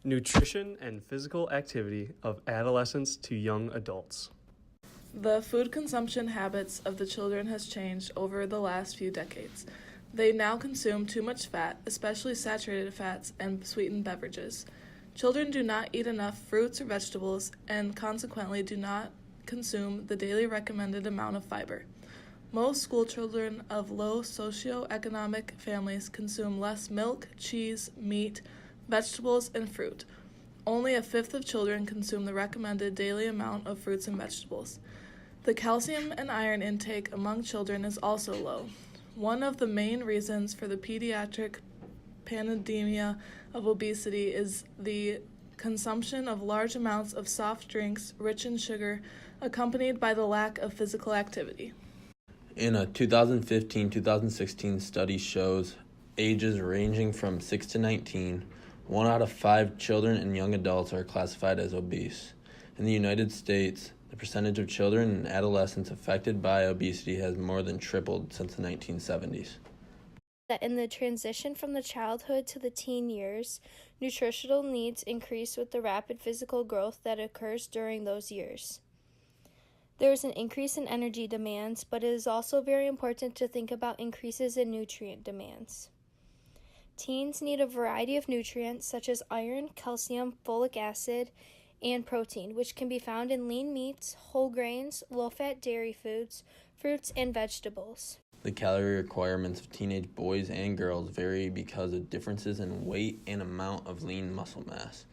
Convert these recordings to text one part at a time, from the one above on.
Nutrition and physical activity of adolescents to young adults. The food consumption habits of the children has changed over the last few decades. They now consume too much fat, especially saturated fats and sweetened beverages. Children do not eat enough fruits or vegetables and consequently do not consume the daily recommended amount of fiber. Most school children of low socioeconomic families consume less milk, cheese, meat, vegetables, and fruit. Only a fifth of children consume the recommended daily amount of fruits and vegetables. The calcium and iron intake among children is also low. One of the main reasons for the pediatric pandemia of obesity is the consumption of large amounts of soft drinks rich in sugar, accompanied by the lack of physical activity. In a 2015-2016 study shows ages ranging from 6 to 19, 1 out of 5 children and young adults are classified as obese. In the United States, the percentage of children and adolescents affected by obesity has more than tripled since the 1970s. That in the transition from the childhood to the teen years, nutritional needs increase with the rapid physical growth that occurs during those years. There is an increase in energy demands, but it is also very important to think about increases in nutrient demands. Teens need a variety of nutrients such as iron, calcium, folic acid, and protein, which can be found in lean meats, whole grains, low-fat dairy foods, fruits, and vegetables. The calorie requirements of teenage boys and girls vary because of differences in weight and amount of lean muscle mass.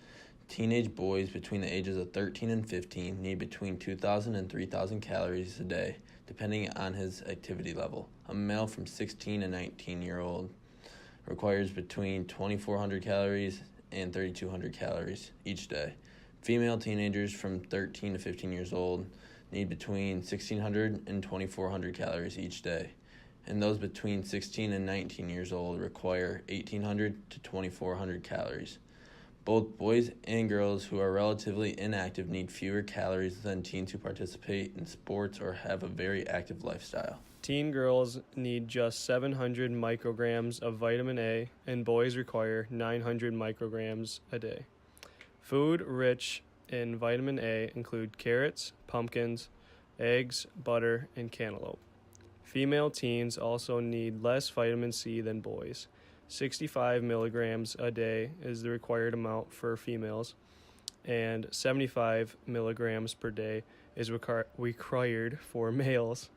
Teenage boys between the ages of 13 and 15 need between 2,000 and 3,000 calories a day, depending on his activity level. A male from 16 to 19-year-old requires between 2,400 calories and 3,200 calories each day. Female teenagers from 13 to 15 years old need between 1,600 and 2,400 calories each day, and those between 16 and 19 years old require 1,800 to 2,400 calories. Both boys and girls who are relatively inactive need fewer calories than teens who participate in sports or have a very active lifestyle. Teen girls need just 700 micrograms of vitamin A, and boys require 900 micrograms a day. Food rich in vitamin A include carrots, pumpkins, eggs, butter, and cantaloupe. Female teens also need less vitamin C than boys. 65 milligrams a day is the required amount for females, and 75 milligrams per day is required for males.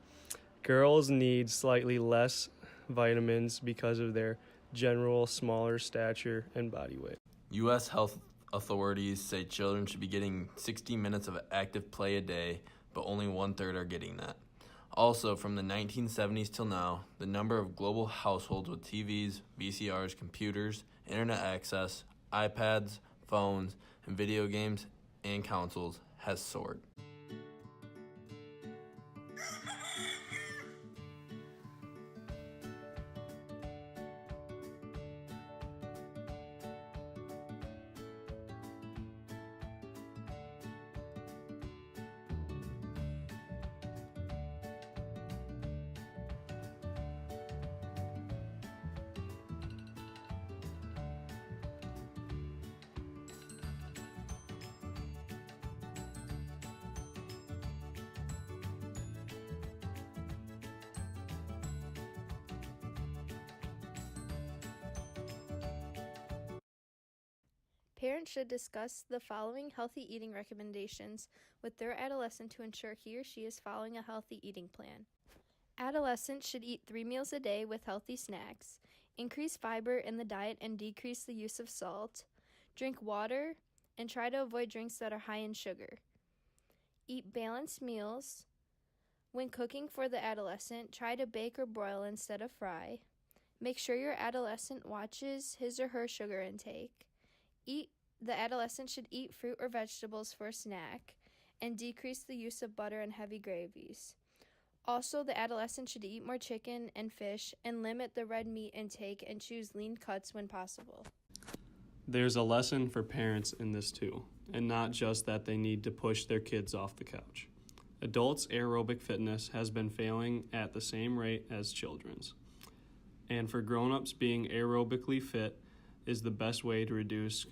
Girls need slightly less vitamins because of their general smaller stature and body weight. U.S. health authorities say children should be getting 60 minutes of active play a day, but only 1/3 are getting that. Also, from the 1970s till now, the number of global households with TVs, VCRs, computers, internet access, iPads, phones, and video games and consoles has soared. Parents should discuss the following healthy eating recommendations with their adolescent to ensure he or she is following a healthy eating plan. Adolescents should eat 3 meals a day with healthy snacks, increase fiber in the diet and decrease the use of salt, drink water, and try to avoid drinks that are high in sugar. Eat balanced meals. When cooking for the adolescent, try to bake or broil instead of fry. Make sure your adolescent watches his or her sugar intake. The adolescent should eat fruit or vegetables for a snack and decrease the use of butter and heavy gravies. Also, the adolescent should eat more chicken and fish and limit the red meat intake and choose lean cuts when possible. There's a lesson for parents in this too, and not just that they need to push their kids off the couch. Adults' aerobic fitness has been failing at the same rate as children's. And for grown-ups, being aerobically fit is the best way to reduce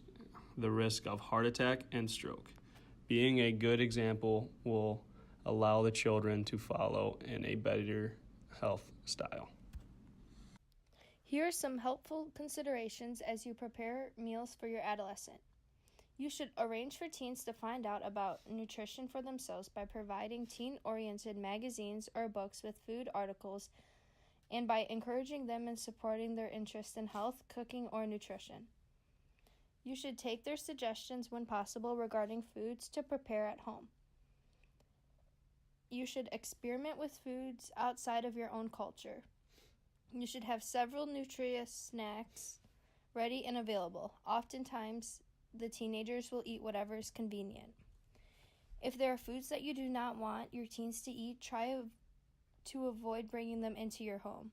the risk of heart attack and stroke. Being a good example will allow the children to follow in a better health style. Here are some helpful considerations as you prepare meals for your adolescent. You should arrange for teens to find out about nutrition for themselves by providing teen-oriented magazines or books with food articles and by encouraging them and supporting their interest in health, cooking, or nutrition. You should take their suggestions when possible regarding foods to prepare at home. You should experiment with foods outside of your own culture. You should have several nutritious snacks ready and available. Oftentimes, the teenagers will eat whatever is convenient. If there are foods that you do not want your teens to eat, try to avoid bringing them into your home.